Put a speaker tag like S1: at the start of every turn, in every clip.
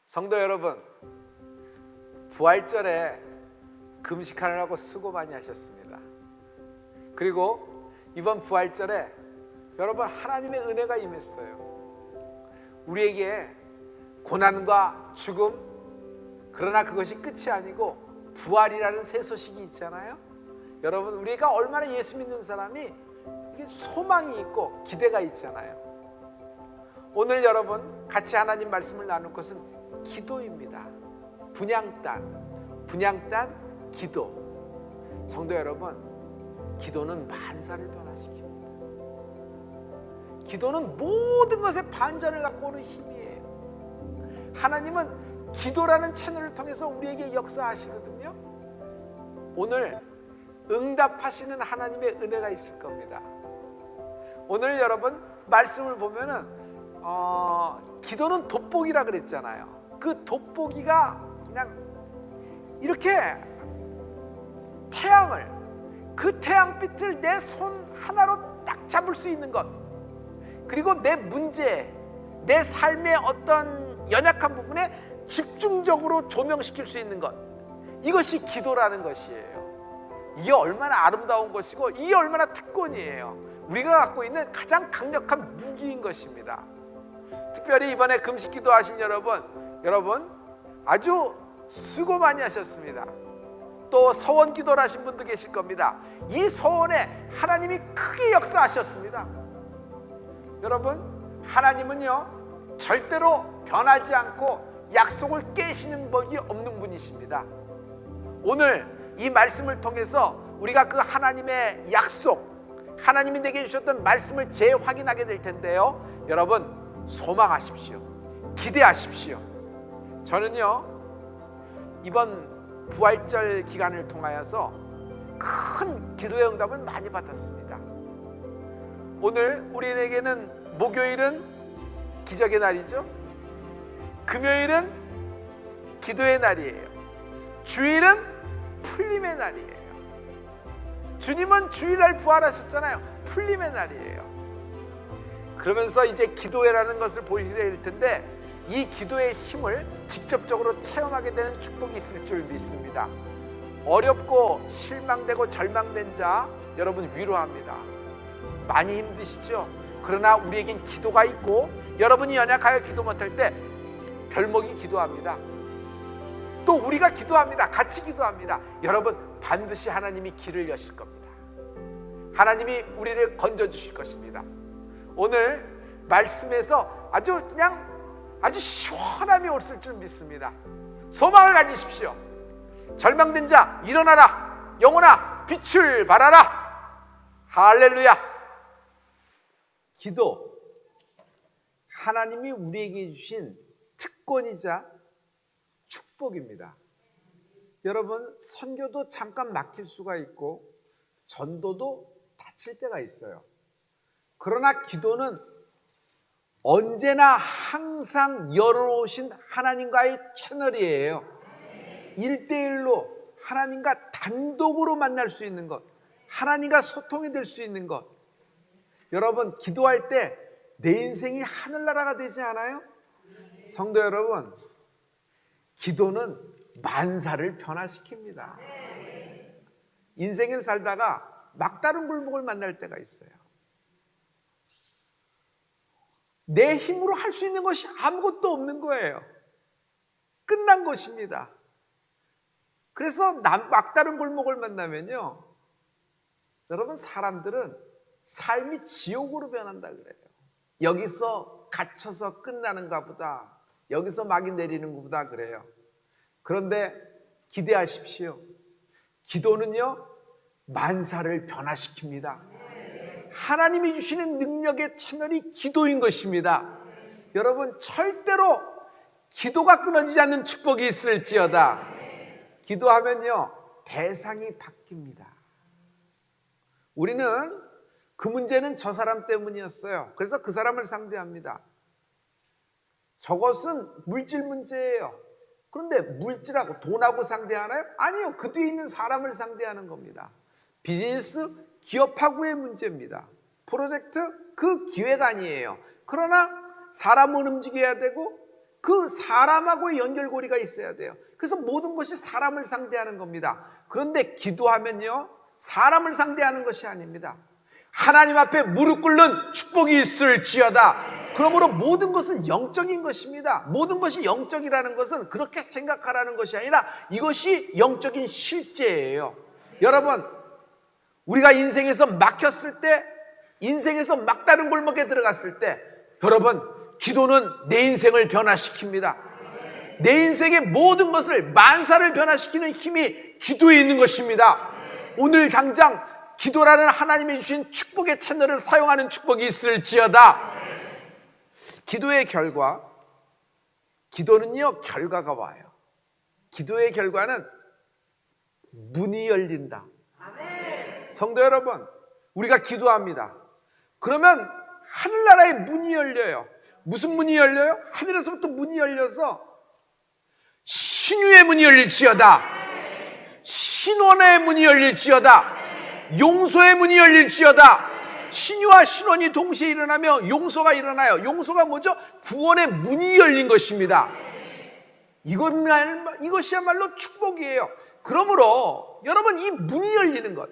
S1: 성도 여러분, 부활절에 금식하느라고 수고 많이 하셨습니다. 그리고 이번 부활절에 여러분 하나님의 은혜가 임했어요. 우리에게 고난과 죽음, 그러나 그것이 끝이 아니고 부활이라는 새 소식이 있잖아요. 여러분, 우리가 얼마나 예수 믿는 사람이 이게 소망이 있고 기대가 있잖아요. 오늘 여러분 같이 하나님 말씀을 나눌 것은 기도입니다. 분향단 기도. 성도 여러분, 기도는 만사를 변화시킵니다. 기도는 모든 것에 반전을 갖고 오는 힘이에요. 하나님은 기도라는 채널을 통해서 우리에게 역사하시거든요. 오늘 응답하시는 하나님의 은혜가 있을 겁니다. 오늘 여러분 말씀을 보면은 기도는 돋보기라 그랬잖아요. 그 돋보기가 그냥 이렇게 그 태양빛을 내 손 하나로 딱 잡을 수 있는 것, 그리고 내 문제, 내 삶의 어떤 연약한 부분에 집중적으로 조명시킬 수 있는 것, 이것이 기도라는 것이에요. 이게 얼마나 아름다운 것이고 이게 얼마나 특권이에요. 우리가 갖고 있는 가장 강력한 무기인 것입니다. 특별히 이번에 금식 기도하신 여러분 아주 수고 많이 하셨습니다. 또 서원 기도를 하신 분도 계실 겁니다. 이 서원에 하나님이 크게 역사하셨습니다. 여러분, 하나님은요 절대로 변하지 않고 약속을 깨시는 법이 없는 분이십니다. 오늘 이 말씀을 통해서 우리가 그 하나님의 약속, 하나님이 내게 주셨던 말씀을 재확인하게 될 텐데요. 여러분, 소망하십시오. 기대하십시오. 저는요 이번 부활절 기간을 통하여서 큰 기도의 응답을 많이 받았습니다. 오늘 우리에게는 목요일은 기적의 날이죠. 금요일은 기도의 날이에요. 주일은 풀림의 날이에요. 주님은 주일날 부활하셨잖아요. 풀림의 날이에요. 그러면서 이제 기도회라는 것을 보시게 될 텐데, 이 기도의 힘을 직접적으로 체험하게 되는 축복이 있을 줄 믿습니다. 어렵고 실망되고 절망된 자 여러분 위로합니다. 많이 힘드시죠? 그러나 우리에겐 기도가 있고, 여러분이 연약하여 기도 못할 때 별목이 기도합니다. 또 우리가 기도합니다. 같이 기도합니다. 여러분, 반드시 하나님이 길을 여실 겁니다. 하나님이 우리를 건져주실 것입니다. 오늘 말씀에서 아주 시원함이 올을 줄 믿습니다. 소망을 가지십시오. 절망된 자 일어나라. 영혼아 빛을 발하라. 할렐루야. 기도, 하나님이 우리에게 주신 특권이자 축복입니다. 여러분, 선교도 잠깐 막힐 수가 있고 전도도 다칠 때가 있어요. 그러나 기도는 언제나 항상 열어놓으신 하나님과의 채널이에요. 1대1로 하나님과 단독으로 만날 수 있는 것, 하나님과 소통이 될 수 있는 것. 여러분, 기도할 때 내 인생이 하늘나라가 되지 않아요? 성도 여러분, 기도는 만사를 변화시킵니다. 인생을 살다가 막다른 골목을 만날 때가 있어요. 내 힘으로 할 수 있는 것이 아무것도 없는 거예요. 끝난 것입니다. 그래서 막다른 골목을 만나면요, 여러분, 사람들은 삶이 지옥으로 변한다 그래요. 여기서 갇혀서 끝나는가 보다, 여기서 막이 내리는 것보다 그래요. 그런데 기대하십시오. 기도는요 만사를 변화시킵니다. 하나님이 주시는 능력의 채널이 기도인 것입니다. 여러분, 절대로 기도가 끊어지지 않는 축복이 있을지어다. 기도하면요 대상이 바뀝니다. 우리는 그 문제는 저 사람 때문이었어요. 그래서 그 사람을 상대합니다. 저것은 물질 문제예요. 그런데 물질하고 돈하고 상대하나요? 아니요. 그 뒤에 있는 사람을 상대하는 겁니다. 비즈니스, 기업하고의 문제입니다. 프로젝트, 그 기획 아니에요. 그러나 사람은 움직여야 되고 그 사람하고의 연결고리가 있어야 돼요. 그래서 모든 것이 사람을 상대하는 겁니다. 그런데 기도하면요, 사람을 상대하는 것이 아닙니다. 하나님 앞에 무릎 꿇는 축복이 있을지어다. 그러므로 모든 것은 영적인 것입니다. 모든 것이 영적이라는 것은 그렇게 생각하라는 것이 아니라 이것이 영적인 실제예요. 여러분, 우리가 인생에서 막혔을 때, 인생에서 막다른 골목에 들어갔을 때, 여러분, 기도는 내 인생을 변화시킵니다. 내 인생의 모든 것을, 만사를 변화시키는 힘이 기도에 있는 것입니다. 오늘 당장 기도라는 하나님이 주신 축복의 채널을 사용하는 축복이 있을지어다. 기도의 결과, 기도는요, 결과가 와요. 기도의 결과는 문이 열린다. 성도 여러분, 우리가 기도합니다. 그러면 하늘나라의 문이 열려요. 무슨 문이 열려요? 하늘에서부터 문이 열려서 신유의 문이 열릴지어다. 신원의 문이 열릴지어다. 용서의 문이 열릴지어다. 신유와 신원이 동시에 일어나며 용서가 일어나요. 용서가 뭐죠? 구원의 문이 열린 것입니다. 이것이야말로 축복이에요. 그러므로 여러분, 이 문이 열리는 것,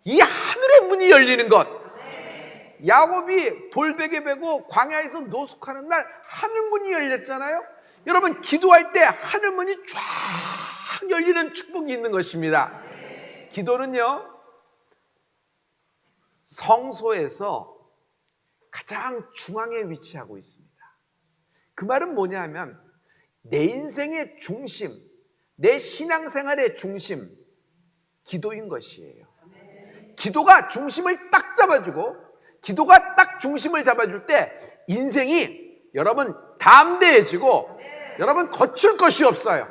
S1: 이 하늘의 문이 열리는 것, 야곱이 돌베개 베고 광야에서 노숙하는 날 하늘 문이 열렸잖아요. 여러분, 기도할 때 하늘 문이 쫙 열리는 축복이 있는 것입니다. 기도는요, 성소에서 가장 중앙에 위치하고 있습니다. 그 말은 뭐냐 하면 내 인생의 중심, 내 신앙생활의 중심, 기도인 것이에요. 기도가 중심을 딱 잡아주고, 기도가 딱 중심을 잡아줄 때 인생이 여러분 담대해지고, 여러분 거칠 것이 없어요.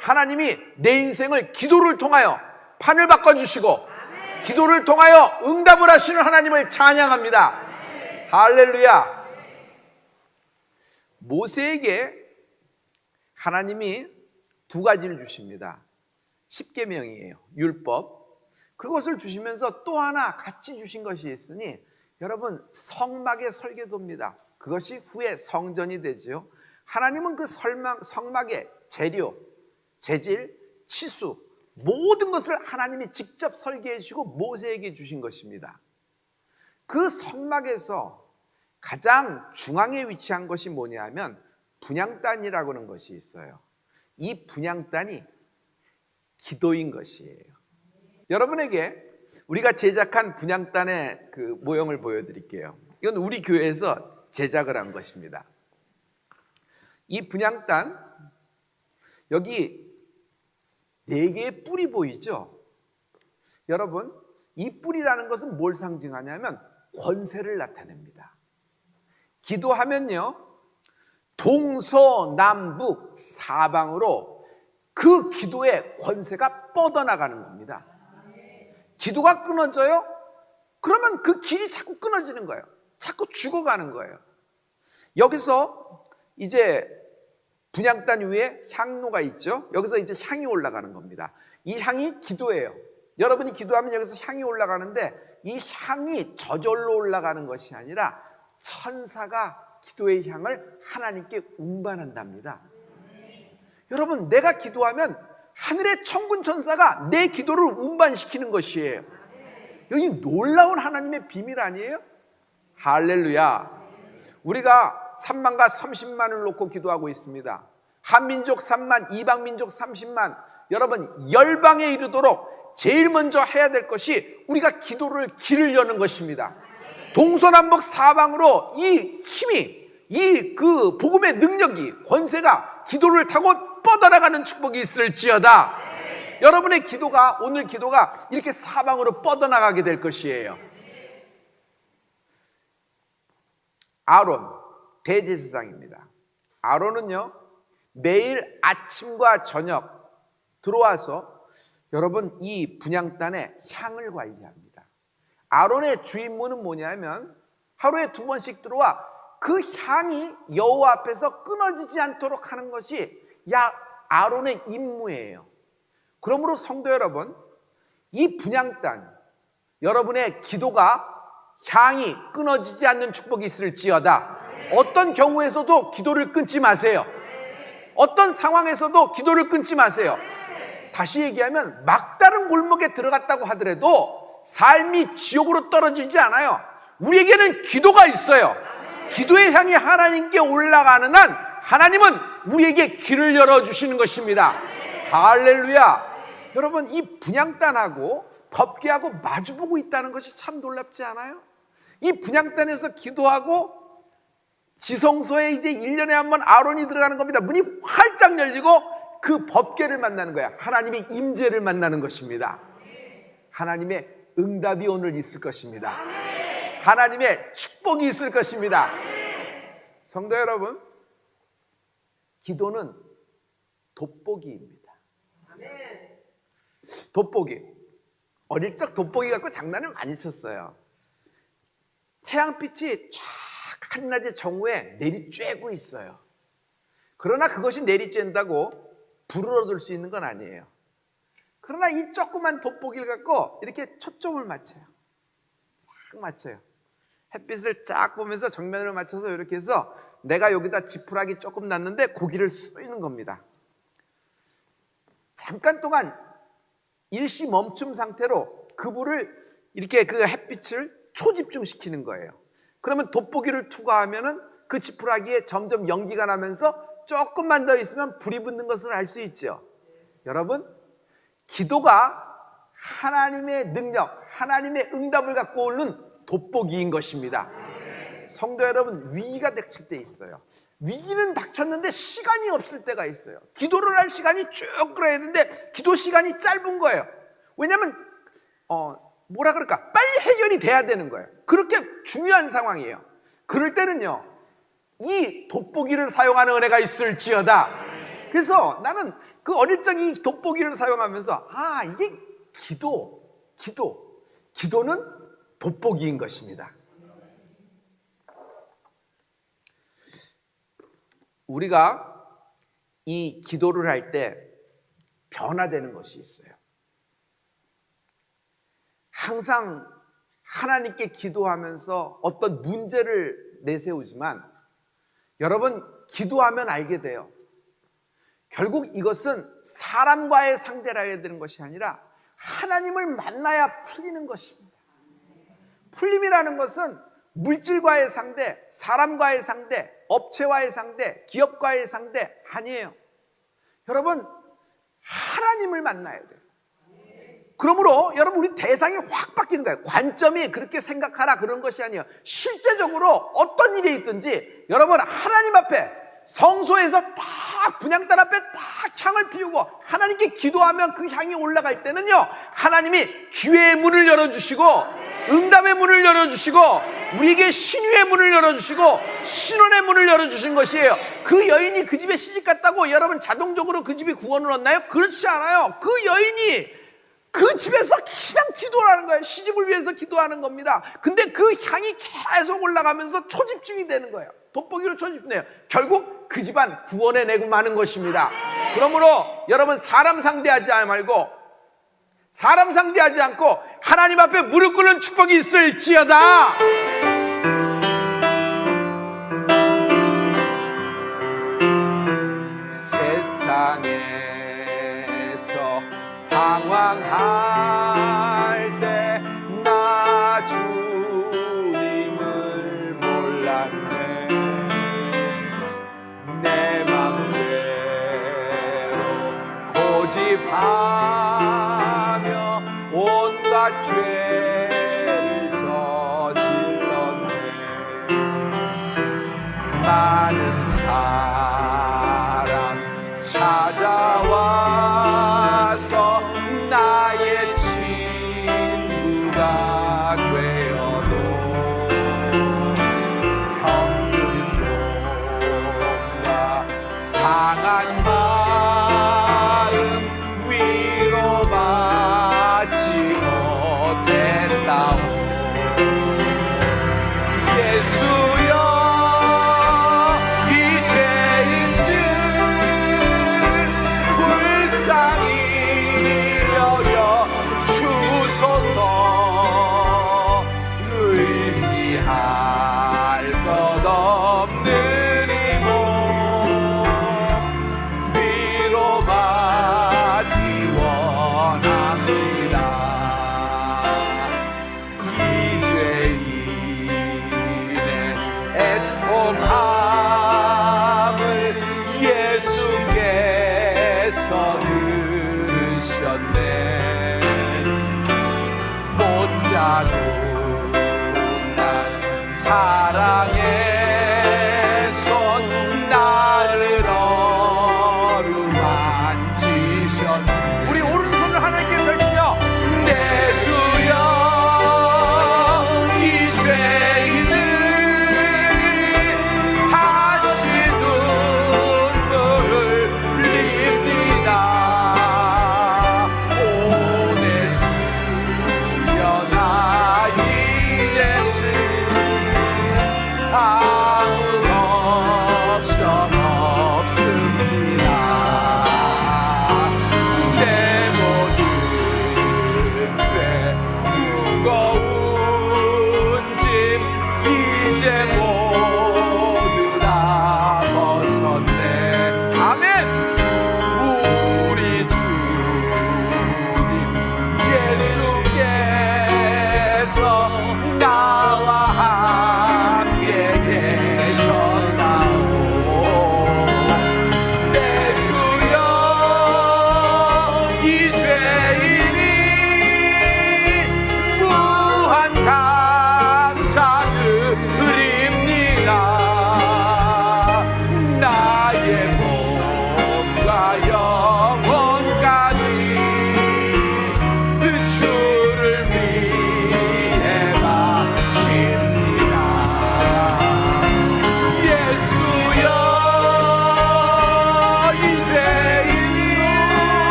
S1: 하나님이 내 인생을 기도를 통하여 판을 바꿔주시고, 기도를 통하여 응답을 하시는 하나님을 찬양합니다. 할렐루야. 모세에게 하나님이 두 가지를 주십니다. 십계명이에요. 율법. 그것을 주시면서 또 하나 같이 주신 것이 있으니, 여러분, 성막의 설계도입니다. 그것이 후에 성전이 되지요. 하나님은 그 성막의 재료, 재질, 치수, 모든 것을 하나님이 직접 설계해 주시고 모세에게 주신 것입니다. 그 성막에서 가장 중앙에 위치한 것이 뭐냐면 분향단이라고 하는 것이 있어요. 이 분향단이 기도인 것이에요. 여러분에게 우리가 제작한 분향단의 그 모형을 보여드릴게요. 이건 우리 교회에서 제작을 한 것입니다. 이 분향단, 여기 4개의 뿔이 보이죠? 여러분, 이 뿔이라는 것은 뭘 상징하냐면 권세를 나타냅니다. 기도하면요, 동서남북 사방으로 그 기도의 권세가 뻗어나가는 겁니다. 기도가 끊어져요? 그러면 그 길이 자꾸 끊어지는 거예요. 자꾸 죽어가는 거예요. 여기서 이제 분향단 위에 향로가 있죠. 여기서 이제 향이 올라가는 겁니다. 이 향이 기도예요. 여러분이 기도하면 여기서 향이 올라가는데, 이 향이 저절로 올라가는 것이 아니라 천사가 기도의 향을 하나님께 운반한답니다. 여러분, 내가 기도하면 하늘의 천군 천사가 내 기도를 운반시키는 것이에요. 여기 놀라운 하나님의 비밀 아니에요? 할렐루야. 우리가 3만과 30만을 놓고 기도하고 있습니다. 한민족 3만, 이방민족 30만. 여러분, 열방에 이르도록 제일 먼저 해야 될 것이 우리가 기도를 길을 여는 것입니다. 동서남북 사방으로 이 힘이, 이 그 복음의 능력이, 권세가 기도를 타고 뻗어나가는 축복이 있을지어다. 여러분의 기도가, 오늘 기도가 이렇게 사방으로 뻗어나가게 될 것이에요. 아론, 대제사장입니다. 아론은요, 매일 아침과 저녁 들어와서 여러분 이 분향단의 향을 관리합니다. 아론의 주임무는 뭐냐면 하루에 2번씩 들어와 그 향이 여호와 앞에서 끊어지지 않도록 하는 것이 아론의 임무예요. 그러므로 성도 여러분, 이 분향단, 여러분의 기도가 향이 끊어지지 않는 축복이 있을지어다. 어떤 경우에서도 기도를 끊지 마세요. 어떤 상황에서도 기도를 끊지 마세요. 다시 얘기하면 막다른 골목에 들어갔다고 하더라도 삶이 지옥으로 떨어지지 않아요. 우리에게는 기도가 있어요. 기도의 향이 하나님께 올라가는 한 하나님은 우리에게 길을 열어주시는 것입니다. 할렐루야. 여러분, 이 분향단하고 법궤하고 마주보고 있다는 것이 참 놀랍지 않아요? 이 분향단에서 기도하고 지성소에 이제 1년에 한 번 아론이 들어가는 겁니다. 문이 활짝 열리고 그 법궤를 만나는 거야. 하나님의 임재를 만나는 것입니다. 하나님의 응답이 오늘 있을 것입니다. 하나님의 축복이 있을 것입니다. 성도 여러분, 기도는 돋보기입니다. 돋보기. 어릴 적 돋보기 갖고 장난을 많이 쳤어요. 태양빛이 쫙 한낮의 정오에 내리쬐고 있어요. 그러나 그것이 내리쬐다고 불을 얻을 수 있는 건 아니에요. 그러나 이 조그만 돋보기를 갖고 이렇게 초점을 맞춰요. 쫙 맞춰요. 햇빛을 쫙 보면서 정면으로 맞춰서 이렇게 해서 내가 여기다 지푸라기 조금 놨는데 고기를 쏘이는 겁니다. 잠깐 동안 일시 멈춤 상태로 그 불을 이렇게 그 햇빛을 초집중시키는 거예요. 그러면 돋보기를 투과하면은 그 지푸라기에 점점 연기가 나면서 조금만 더 있으면 불이 붙는 것을 알 수 있죠. 여러분, 기도가 하나님의 능력, 하나님의 응답을 갖고 오는 돋보기인 것입니다. 성도 여러분, 위기가 닥칠 때 있어요. 위기는 닥쳤는데 시간이 없을 때가 있어요. 기도를 할 시간이 쭉 끌어야 되는데 기도 시간이 짧은 거예요. 왜냐하면 뭐라 그럴까, 빨리 해결이 돼야 되는 거예요. 그렇게 중요한 상황이에요. 그럴 때는요, 이 돋보기를 사용하는 은혜가 있을지어다. 그래서 나는 그 어릴 적 이 돋보기를 사용하면서 이게 기도는 돋보기인 것입니다. 우리가 이 기도를 할 때 변화되는 것이 있어요. 항상 하나님께 기도하면서 어떤 문제를 내세우지만 여러분, 기도하면 알게 돼요. 결국 이것은 사람과의 상대를 해야 되는 것이 아니라 하나님을 만나야 풀리는 것입니다. 풀림이라는 것은 물질과의 상대, 사람과의 상대, 업체와의 상대, 기업과의 상대 아니에요. 여러분, 하나님을 만나야 돼요. 그러므로 여러분, 우리 대상이 확 바뀌는 거예요. 관점이 그렇게 생각하라 그런 것이 아니에요. 실제적으로 어떤 일이 있든지 여러분, 하나님 앞에 성소에서 딱 분향단 앞에 딱 향을 피우고 하나님께 기도하면 그 향이 올라갈 때는요, 하나님이 기회의 문을 열어주시고 응답의 문을 열어주시고 우리에게 신유의 문을 열어주시고 신원의 문을 열어주신 것이에요. 그 여인이 그 집에 시집갔다고 여러분 자동적으로 그 집이 구원을 얻나요? 그렇지 않아요. 그 여인이 그 집에서 그냥 기도하는 거예요. 시집을 위해서 기도하는 겁니다. 근데 그 향이 계속 올라가면서 초집중이 되는 거예요. 돋보기로 초집중돼요. 결국 그 집안 구원해 내고 마는 것입니다. 그러므로 여러분, 사람 상대하지 말고, 사람 상대하지 않고 하나님 앞에 무릎 꿇는 축복이 있을지어다. 세상에서 방황할 때 나 주님을 몰랐네. 내 맘대로 고집하며 온갖 죄를 저질렀네. 많은 사람 찾아와서 나의 친구가 되어도 평균과 상한 마음 위로받지 못했다오. 예수여, 이 죄인들 불쌍히 여겨 주소서. 의지할 것 없는 이 몸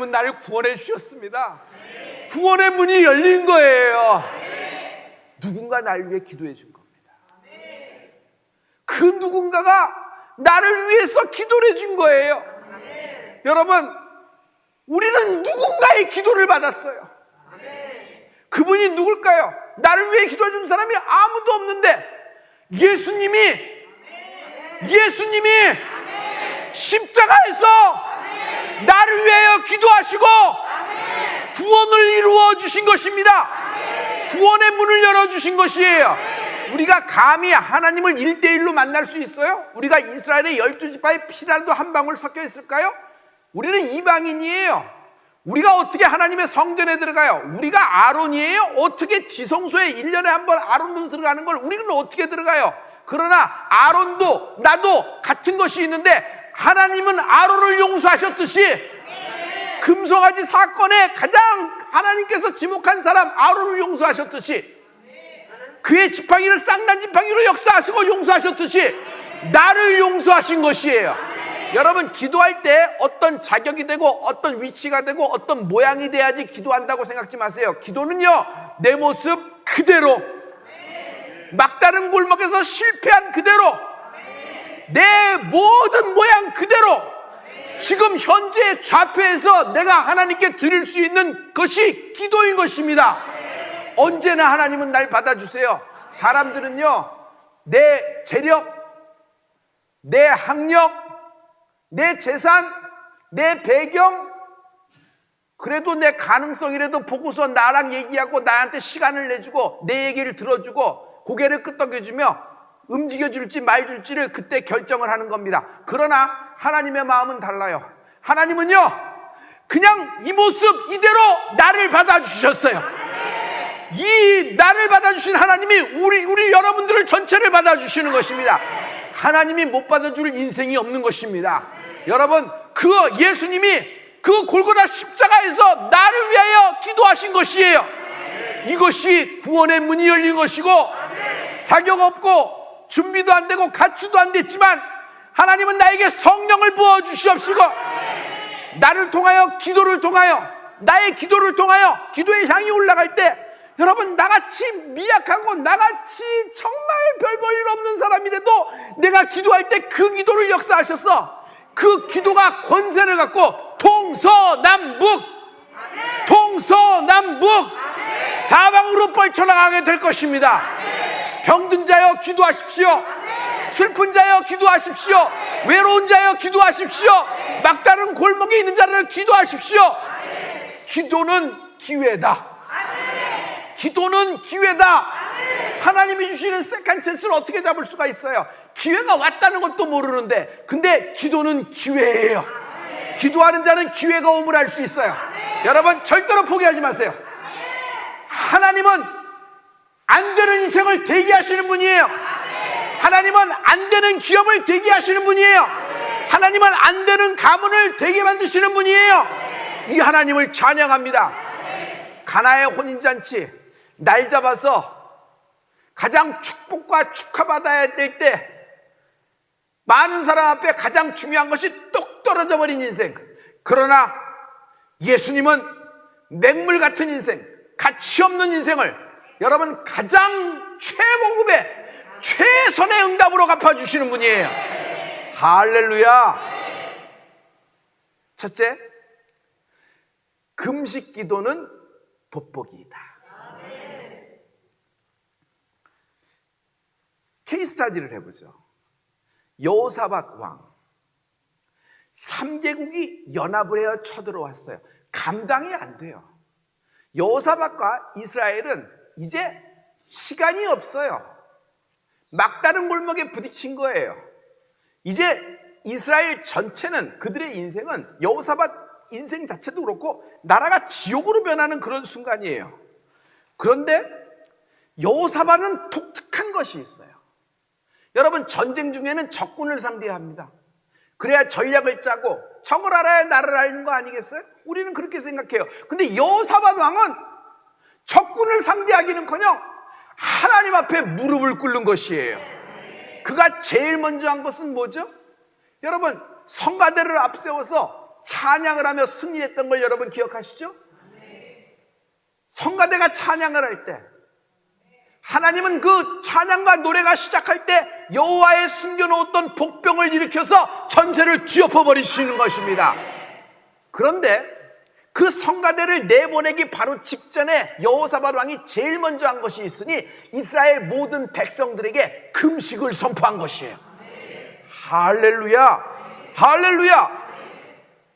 S1: 하나님은 나를 구원해 주셨습니다. 구원의 문이 열린 거예요. 누군가 나를 위해 기도해 준 겁니다. 그 누군가가 나를 위해서 기도를 해준 거예요. 여러분, 우리는 누군가의 기도를 받았어요. 그분이 누굴까요? 나를 위해 기도해 준 사람이 아무도 없는데 예수님이 십자가에서 나를 위하여 기도하시고 구원을 이루어 주신 것입니다. 구원의 문을 열어주신 것이에요. 우리가 감히 하나님을 1대1로 만날 수 있어요? 우리가 이스라엘의 12지파의 피라도 한 방울 섞여 있을까요? 우리는 이방인이에요. 우리가 어떻게 하나님의 성전에 들어가요? 우리가 아론이에요? 어떻게 지성소에 1년에 한 번 아론도 들어가는 걸 우리는 어떻게 들어가요? 그러나 아론도 나도 같은 것이 있는데 하나님은 아론을 용서하셨듯이 금송아지 사건에 가장 하나님께서 지목한 사람 아론을 용서하셨듯이 그의 지팡이를 쌍난 지팡이로 역사하시고 용서하셨듯이 나를 용서하신 것이에요. 여러분, 기도할 때 어떤 자격이 되고 어떤 위치가 되고 어떤 모양이 돼야지 기도한다고 생각지 마세요. 기도는요, 내 모습 그대로, 막다른 골목에서 실패한 그대로, 내 모든 모양 그대로, 지금 현재 좌표에서 내가 하나님께 드릴 수 있는 것이 기도인 것입니다. 언제나 하나님은 날 받아주세요. 사람들은요, 내 재력, 내 학력, 내 재산, 내 배경, 그래도 내 가능성이라도 보고서 나랑 얘기하고 나한테 시간을 내주고 내 얘기를 들어주고 고개를 끄덕여주며 움직여줄지 말줄지를 그때 결정을 하는 겁니다. 그러나 하나님의 마음은 달라요. 하나님은요, 그냥 이 모습 이대로 나를 받아주셨어요. 이 나를 받아주신 하나님이 우리 여러분들을 전체를 받아주시는 것입니다. 하나님이 못 받아줄 인생이 없는 것입니다. 여러분, 그 예수님이 그 골고다 십자가에서 나를 위하여 기도하신 것이에요. 이것이 구원의 문이 열린 것이고, 자격 없고 준비도 안 되고 가치도 안 됐지만 하나님은 나에게 성령을 부어주시옵시고 나를 통하여, 기도를 통하여, 나의 기도를 통하여 기도의 향이 올라갈 때, 여러분, 나같이 미약하고 나같이 정말 별 볼 일 없는 사람이라도 내가 기도할 때 그 기도를 역사하셔서 그 기도가 권세를 갖고 동서남북 사방으로 뻗쳐나가게 될 것입니다. 병든 자여 기도하십시오. 슬픈 자여 기도하십시오. 외로운 자여 기도하십시오. 막다른 골목에 있는 자를 기도하십시오. 기도는 기회다. 기도는 기회다. 하나님이 주시는 세컨 찬스를 어떻게 잡을 수가 있어요? 기회가 왔다는 것도 모르는데, 근데 기도는 기회예요. 기도하는 자는 기회가 오물 알 수 있어요. 여러분, 절대로 포기하지 마세요. 하나님은 안 되는 인생을 되게 하시는 분이에요. 하나님은 안 되는 기업을 되게 하시는 분이에요. 하나님은 안 되는 가문을 되게 만드시는 분이에요. 이 하나님을 찬양합니다. 가나의 혼인잔치 날 잡아서 가장 축복과 축하받아야 될 때 많은 사람 앞에 가장 중요한 것이 똑 떨어져 버린 인생. 그러나 예수님은 맹물 같은 인생, 가치 없는 인생을 여러분 가장 최고급의 최선의 응답으로 갚아주시는 분이에요. 할렐루야. 첫째, 금식 기도는 돋보기이다. 케이스스타디를 해보죠. 여호사밧 왕 3개국이 연합을 해서 쳐들어왔어요. 감당이 안 돼요. 여호사밧과 이스라엘은 이제 시간이 없어요. 막다른 골목에 부딪힌 거예요. 이제 이스라엘 전체는, 그들의 인생은, 여호사밧 인생 자체도 그렇고 나라가 지옥으로 변하는 그런 순간이에요. 그런데 여호사밧은 독특한 것이 있어요. 여러분, 전쟁 중에는 적군을 상대해야 합니다. 그래야 전략을 짜고 적을 알아야 나를 아는 거 아니겠어요? 우리는 그렇게 생각해요. 근데 여호사밧 왕은 적군을 상대하기는커녕 하나님 앞에 무릎을 꿇는 것이에요. 그가 제일 먼저 한 것은 뭐죠? 여러분, 성가대를 앞세워서 찬양을 하며 승리했던 걸 여러분 기억하시죠? 성가대가 찬양을 할 때 하나님은 그 찬양과 노래가 시작할 때 여호와의 숨겨놓았던 복병을 일으켜서 전세를 뒤엎어 버리시는 것입니다. 그런데 그 성가대를 내보내기 바로 직전에 여호사밧 왕이 제일 먼저 한 것이 있으니 이스라엘 모든 백성들에게 금식을 선포한 것이에요. 할렐루야, 할렐루야.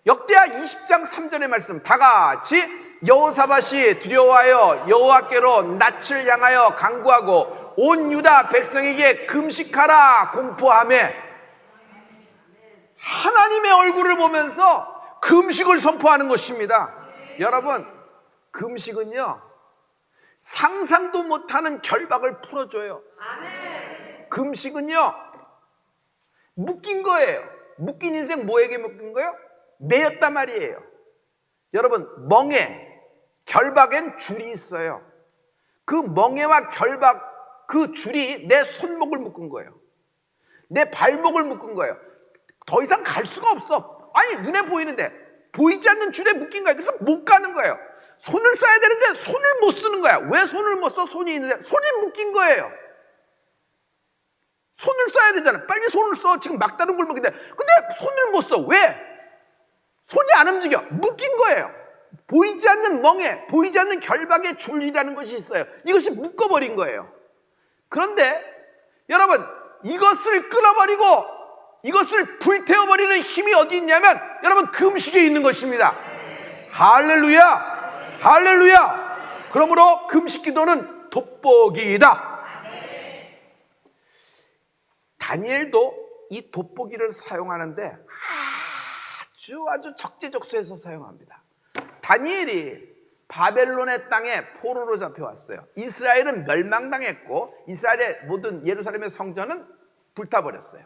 S1: 역대하 20장 3절의 말씀, 다 같이 여호사밧이 두려워하여 여호와께로 낯을 향하여 간구하고 온 유다 백성에게 금식하라 공포하며, 하나님의 얼굴을 보면서 금식을 선포하는 것입니다. 여러분, 금식은요 상상도 못하는 결박을 풀어줘요. 금식은요 묶인 거예요. 묶인 인생 뭐에게 묶인 거예요? 매였단 말이에요. 여러분, 멍에, 결박엔 줄이 있어요. 그 멍에와 결박, 그 줄이 내 손목을 묶은 거예요. 내 발목을 묶은 거예요. 더 이상 갈 수가 없어. 아니, 눈에 보이는데 보이지 않는 줄에 묶인 거예요. 그래서 못 가는 거예요. 손을 써야 되는데 손을 못 쓰는 거야. 왜 손을 못 써? 손이 있는데 손이 묶인 거예요. 손을 써야 되잖아. 빨리 손을 써. 지금 막다른 골목인데 근데 손을 못 써. 왜? 손이 안 움직여. 묶인 거예요. 보이지 않는 멍에, 보이지 않는 결박의 줄이라는 것이 있어요. 이것이 묶어버린 거예요. 그런데 여러분, 이것을 끊어버리고 이것을 불태워버리는 힘이 어디 있냐면 여러분, 금식에 있는 것입니다. 할렐루야, 할렐루야. 그러므로 금식 기도는 돋보기이다. 다니엘도 이 돋보기를 사용하는데 아주 적재적소에서 사용합니다. 다니엘이 바벨론의 땅에 포로로 잡혀왔어요. 이스라엘은 멸망당했고 이스라엘의 모든 예루살렘의 성전은 불타버렸어요.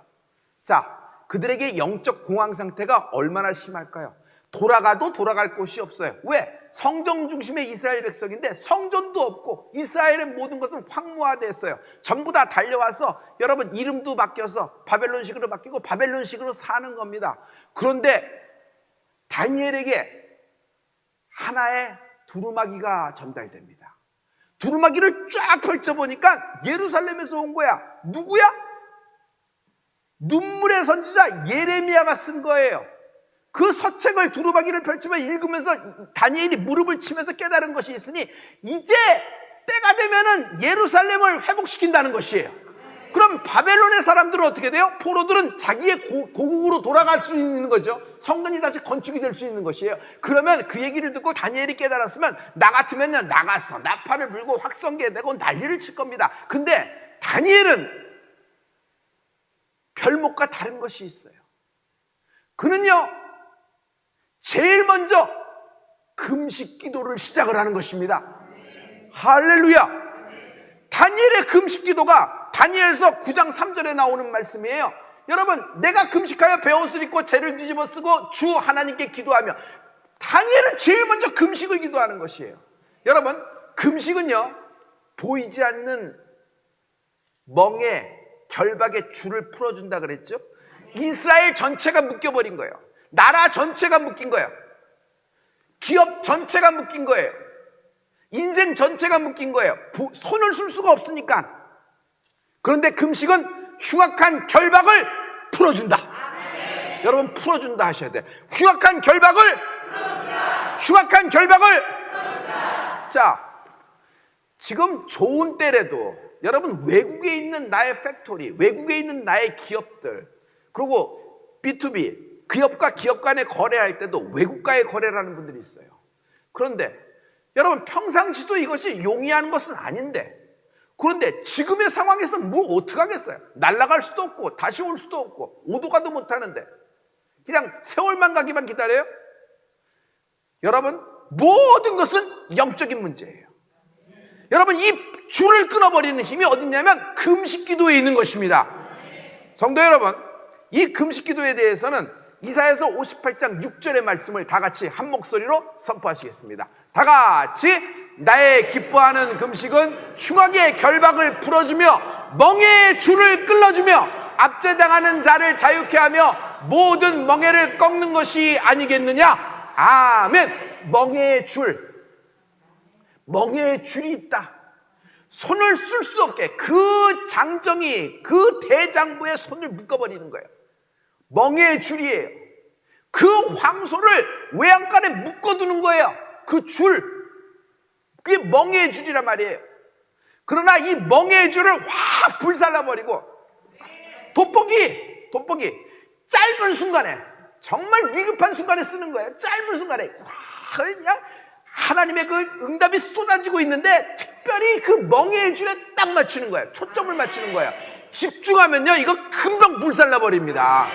S1: 자, 그들에게 영적 공황 상태가 얼마나 심할까요? 돌아가도 돌아갈 곳이 없어요. 왜? 성전 중심의 이스라엘 백성인데 성전도 없고 이스라엘의 모든 것은 황무화됐어요. 전부 다 달려와서 여러분 이름도 바뀌어서 바벨론식으로 바뀌고 바벨론식으로 사는 겁니다. 그런데 다니엘에게 하나의 두루마기가 전달됩니다. 두루마기를 쫙 펼쳐보니까 예루살렘에서 온 거야. 누구야? 눈물의 선지자 예레미야가 쓴 거예요. 그 서책을 두루마기를 펼치며 읽으면서 다니엘이 무릎을 치면서 깨달은 것이 있으니 이제 때가 되면은 예루살렘을 회복시킨다는 것이에요. 그럼 바벨론의 사람들은 어떻게 돼요? 포로들은 자기의 고국으로 돌아갈 수 있는 거죠. 성전이 다시 건축이 될 수 있는 것이에요. 그러면 그 얘기를 듣고 다니엘이 깨달았으면 나 같으면요 나가서 나팔을 불고 확성기에 내고 난리를 칠 겁니다. 근데 다니엘은 별목과 다른 것이 있어요. 그는요 제일 먼저 금식 기도를 시작을 하는 것입니다. 할렐루야. 다니엘의 금식 기도가 다니엘서 9장 3절에 나오는 말씀이에요. 여러분, 내가 금식하여 베옷을 입고 재를 뒤집어 쓰고 주 하나님께 기도하며, 다니엘은 제일 먼저 금식을 기도하는 것이에요. 여러분, 금식은요 보이지 않는 멍에 결박의 줄을 풀어준다 그랬죠. 이스라엘 전체가 묶여버린 거예요. 나라 전체가 묶인 거예요. 기업 전체가 묶인 거예요. 인생 전체가 묶인 거예요. 손을 쓸 수가 없으니까. 그런데 금식은 흉악한 결박을 풀어준다. 여러분, 풀어준다 하셔야 돼요. 흉악한 결박을 풀어준다. 흉악한 결박을 풀어준다. 자, 지금 좋은 때라도 여러분 외국에 있는 나의 팩토리, 외국에 있는 나의 기업들, 그리고 B2B 기업과 기업 간에 거래할 때도 외국과의 거래라는 분들이 있어요. 그런데 여러분, 평상시도 이것이 용이한 것은 아닌데, 그런데 지금의 상황에서는 뭘 어떻게 하겠어요? 날아갈 수도 없고 다시 올 수도 없고 오도 가도 못하는데 그냥 세월만 가기만 기다려요? 여러분, 모든 것은 영적인 문제예요. 여러분, 이 줄을 끊어버리는 힘이 어딨냐면 금식 기도에 있는 것입니다. 성도 여러분, 이 금식 기도에 대해서는 이사야서 58장 6절의 말씀을 다 같이 한 목소리로 선포하시겠습니다. 다 같이, 나의 기뻐하는 금식은 흉악의 결박을 풀어주며 멍에의 줄을 끌어주며 압제당하는 자를 자유케 하며 모든 멍에를 꺾는 것이 아니겠느냐. 아멘. 멍에의 줄이 있다. 손을 쓸 수 없게 그 장정이 그 대장부의 손을 묶어버리는 거예요. 멍에의 줄이에요. 그 황소를 외양간에 묶어두는 거예요. 그 줄, 그게 멍에의 줄이란 말이에요. 그러나 이 멍에의 줄을 확 불살라버리고 돋보기 짧은 순간에, 정말 위급한 순간에 쓰는 거예요. 짧은 순간에 그냥 하나님의 그 응답이 쏟아지고 있는데 특별히 그 멍에의 줄에 딱 맞추는 거예요. 초점을 맞추는 거예요. 집중하면요 이거 금방 불살라버립니다.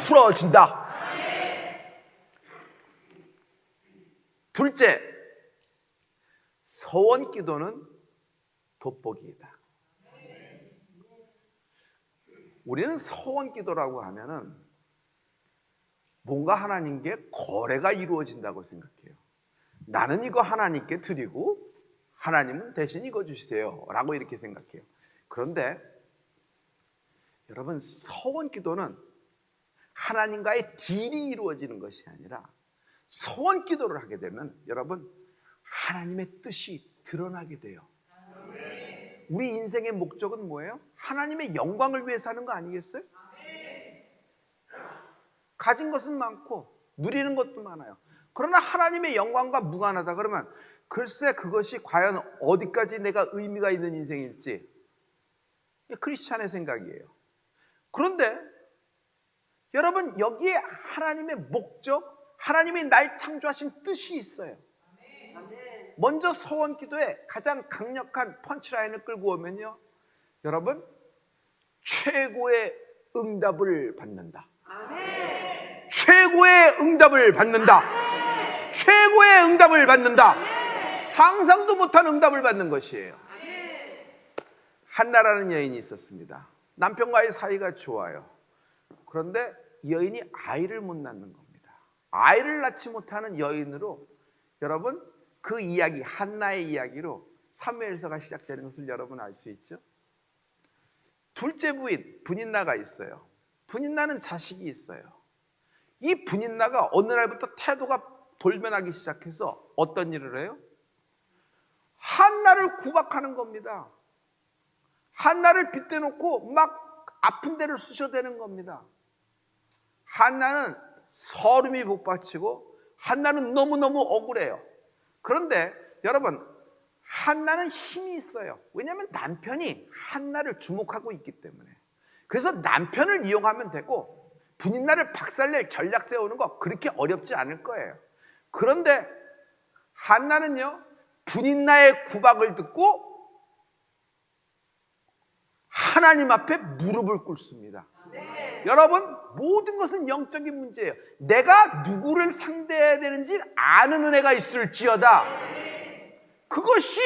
S1: 풀어진다. 둘째, 서원 기도는 돋보기이다. 우리는 서원 기도라고 하면은 뭔가 하나님께 거래가 이루어진다고 생각해요. 나는 이거 하나님께 드리고 하나님은 대신 이거 주세요 라고 이렇게 생각해요. 그런데 여러분, 서원 기도는 하나님과의 딜이 이루어지는 것이 아니라 서원 기도를 하게 되면 여러분 하나님의 뜻이 드러나게 돼요. 우리 인생의 목적은 뭐예요? 하나님의 영광을 위해서 하는 거 아니겠어요? 가진 것은 많고 누리는 것도 많아요. 그러나 하나님의 영광과 무관하다 그러면 글쎄 그것이 과연 어디까지 내가 의미가 있는 인생일지 크리스찬의 생각이에요. 그런데 여러분 여기에 하나님의 목적, 하나님이 날 창조하신 뜻이 있어요. 먼저 서원 기도에 가장 강력한 펀치라인을 끌고 오면요 여러분 최고의 응답을 받는다. 최고의 응답을 받는다. 최고의 응답을 받는다. 상상도 못한 응답을 받는 것이에요. 한나라는 여인이 있었습니다. 남편과의 사이가 좋아요. 그런데 여인이 아이를 못 낳는 겁니다. 아이를 낳지 못하는 여인으로 여러분 그 이야기, 한나의 이야기로 사무엘서가 시작되는 것을 여러분 알 수 있죠? 둘째 부인 분인나가 있어요. 분인나는 자식이 있어요. 이 분인나가 어느 날부터 태도가 돌변하기 시작해서 어떤 일을 해요? 한나를 구박하는 겁니다. 한나를 빗대놓고 막 아픈 데를 쑤셔대는 겁니다. 한나는 서름이 복받치고 한나는 너무너무 억울해요. 그런데 여러분 한나는 힘이 있어요. 왜냐하면 남편이 한나를 주목하고 있기 때문에. 그래서 남편을 이용하면 되고 분인나를 박살낼 전략 세우는 거 그렇게 어렵지 않을 거예요. 그런데 한나는요 분인나의 구박을 듣고 하나님 앞에 무릎을 꿇습니다. 여러분 모든 것은 영적인 문제예요. 내가 누구를 상대해야 되는지 아는 은혜가 있을지어다. 그것이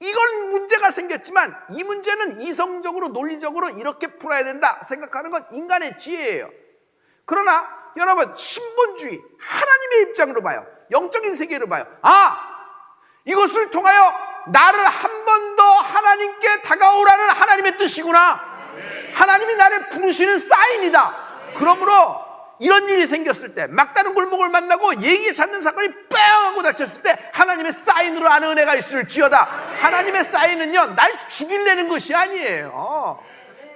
S1: 이건 문제가 생겼지만 이 문제는 이성적으로 논리적으로 이렇게 풀어야 된다 생각하는 건 인간의 지혜예요. 그러나 여러분 신본주의 하나님의 입장으로 봐요. 영적인 세계로 봐요. 이것을 통하여 나를 한 번 더 하나님께 다가오라는 하나님의 뜻이구나. 하나님이 나를 부르시는 사인이다. 그러므로 이런 일이 생겼을 때 막다른 골목을 만나고 예기에 찾는 사건이 뺑 하고 닥쳤을 때 하나님의 사인으로 아는 은혜가 있을지어다. 하나님의 사인은요 날 죽이려는 것이 아니에요.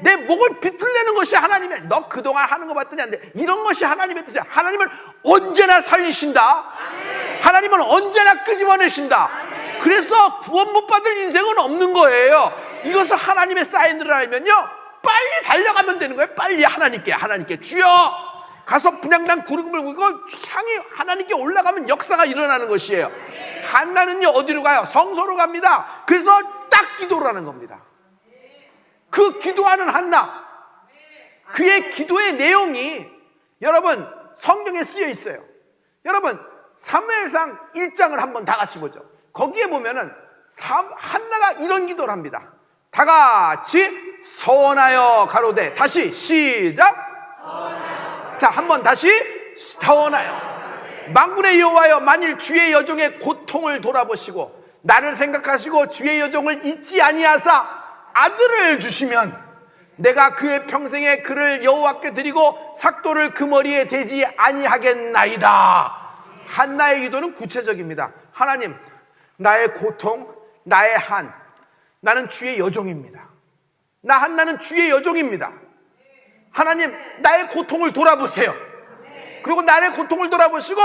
S1: 내 목을 비틀려는 것이 하나님의, 너 그동안 하는 거 봤더니 안 돼, 이런 것이 하나님의 뜻이야. 하나님은 언제나 살리신다. 하나님은 언제나 끄집어내신다. 그래서 구원 못 받을 인생은 없는 거예요. 이것을 하나님의 사인으로 알면요 빨리 달려가면 되는 거예요. 빨리 하나님께 주여 가서 분향단 구름을 불고 향이 하나님께 올라가면 역사가 일어나는 것이에요. 한나는요 어디로 가요? 성소로 갑니다. 그래서 딱 기도를 하는 겁니다. 그 기도하는 한나, 그의 기도의 내용이 여러분 성경에 쓰여 있어요. 여러분 사무엘상 1장을 한번 다 같이 보죠. 거기에 보면은 한나가 이런 기도를 합니다. 다 같이 서원하여 가로되, 다시 시작. 서원하여. 자, 한번 다시 서원하여. 만군의 여호와여, 만일 주의 여종의 고통을 돌아보시고 나를 생각하시고 주의 여종을 잊지 아니하사 아들을 주시면 내가 그의 평생에 그를 여호와께 드리고 삭도를 그 머리에 대지 아니하겠나이다. 한나의 기도는 구체적입니다. 하나님, 나의 고통, 나의 한, 나는 주의 여종입니다. 나 한나는 주의 여종입니다. 하나님, 나의 고통을 돌아보세요. 그리고 나의 고통을 돌아보시고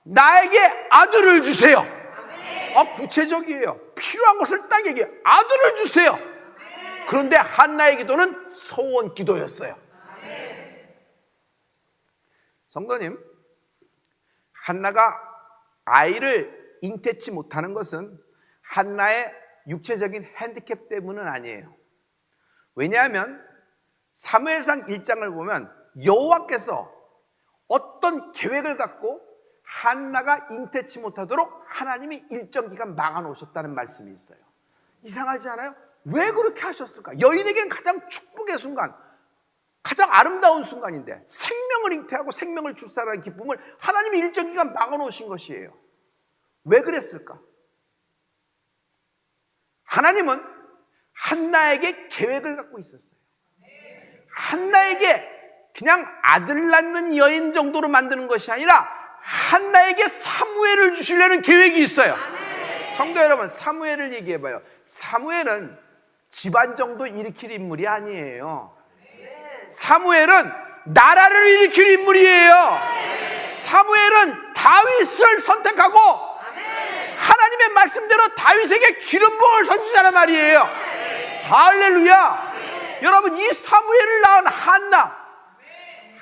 S1: 나에게 아들을 주세요. 구체적이에요. 필요한 것을 딱 얘기해요. 아들을 주세요. 그런데 한나의 기도는 소원 기도였어요. 성도님, 한나가 아이를 잉태치 못하는 것은 한나의 육체적인 핸디캡 때문은 아니에요. 왜냐하면 사무엘상 1장을 보면 여호와께서 어떤 계획을 갖고 한나가 잉태치 못하도록 하나님이 일정 기간 막아놓으셨다는 말씀이 있어요. 이상하지 않아요? 왜 그렇게 하셨을까? 여인에게는 가장 축복의 순간, 가장 아름다운 순간인데 생명을 잉태하고 생명을 출산하는 기쁨을 하나님이 일정 기간 막아놓으신 것이에요. 왜 그랬을까? 하나님은 한나에게 계획을 갖고 있었어요. 한나에게 그냥 아들 낳는 여인 정도로 만드는 것이 아니라 한나에게 사무엘을 주시려는 계획이 있어요. 성도 여러분, 사무엘을 얘기해봐요. 사무엘은 집안 정도 일으킬 인물이 아니에요. 사무엘은 나라를 일으킬 인물이에요. 사무엘은 다윗을 선택하고 하나님의 말씀대로 다윗에게 기름 부을 선지자란 말이에요. 할렐루야. 여러분, 이 사무엘을 낳은 한나,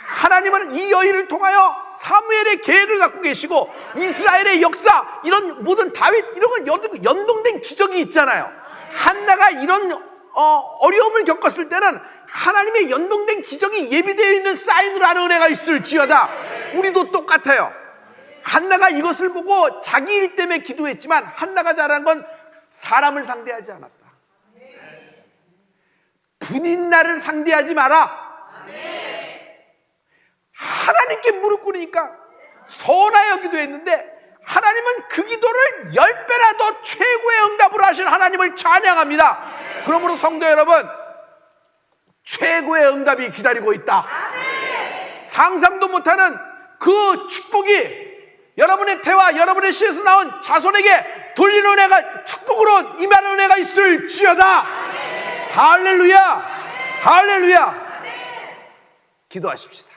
S1: 하나님은 이 여인을 통하여 사무엘의 계획을 갖고 계시고 이스라엘의 역사, 이런 모든 다윗, 이런 건 연동된 기적이 있잖아요. 한나가 이런 어려움을 겪었을 때는 하나님의 연동된 기적이 예비되어 있는 사인으로 하는 은혜가 있을지어다. 우리도 똑같아요. 한나가 이것을 보고 자기 일 때문에 기도했지만 한나가 잘한 건 사람을 상대하지 않았다. 분인나를 상대하지 마라. 하나님께 무릎 꿇으니까 서운하여 기도했는데 하나님은 그 기도를 10배나 더 최고의 응답으로 하신 하나님을 찬양합니다. 그러므로 성도 여러분, 최고의 응답이 기다리고 있다. 상상도 못하는 그 축복이 여러분의 태와 여러분의 씨에서 나온 자손에게 돌리는 은혜가, 축복으로 임하는 은혜가 있을지어다. 할렐루야. 할렐루야. 기도하십시다.